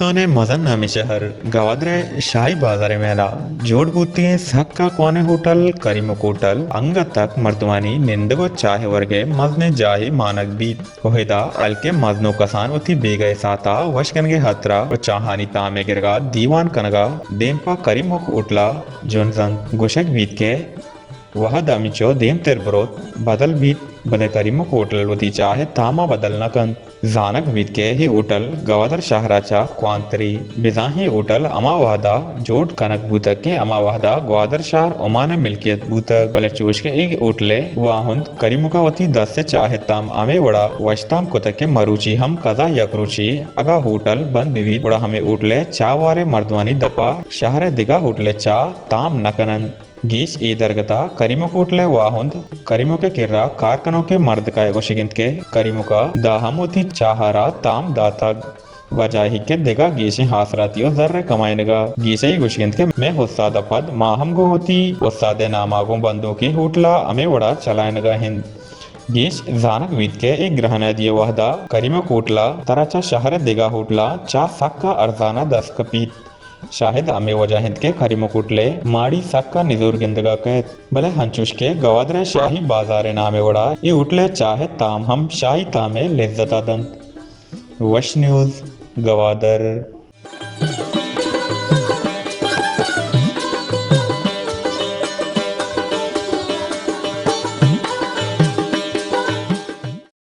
हिंदुस्तान मजन नामी शहर गवाद्रे शाही बाजार मेला जोड़ बूती सक्का कोने होटल करीमुक होटल अंग तक मर्दवानी निंदगो चाहे वर्गे मजने जाही मानक बीत कोहेदा अलके मजनो कसान उती बेगए साता वशकनगे हत्रा व चाहानी तामे गिरगा दीवान कनगा देमपा करीमुक उठला जोनजन गुशक बीत के वह दामिचो देम तेर ब्रोत बदल बीत बने करीमुक होटल वती चाहे तामा बदल नकन जानक बीत के ही होटल गवादर शहराचा क्वांतरी बिजाही होटल अमा वादा जोड़ कनक बूतक के अमा वादा ग्वादर शहर ओमान मिल्कियत बूतक बले चूश के एक होटले वाहुंद करीमुकावती 10 से चाहे ताम आमे वड़ा वशताम कुतक के मरुची हम कदा यकरुची अगा होटल बंद विविध वड़ा हमें होटले चा वारे मर्दवानी दपा शहर दिगा होटले चा ताम नकनन गीस ई दरगता करीमो कोटले वाहुंद करीमो के किर्रा कारकनों के मर्द का एगो शिगिंत के करीमो का दाहमोती चाहरा ताम दाता वजाही के देगा गीसे हासरातियो जर्रे कमाएनेगा गीसे ही गुशिगिंत के मैं हुस्सादा पद माहम गो होती हुस्सादे नामागो बंदों की होटला अमे वड़ा चलाएनेगा हिंद गीस जानक वीत के एक ग्रहण दिए वहदा करीमो कोटला तराचा शहर देगा होटला चा सक्का अर्जाना 10 कपीत शाहिद अमे वजह हिंद के खरी मुकुटले माड़ी सक्का निजूर गिंदगा कहत भले हंचुश के गवादरे शाही बाजारे नामे वड़ा ये उठले चाहे ताम हम शाही तामे लिज्जता दंत वश न्यूज गवादर।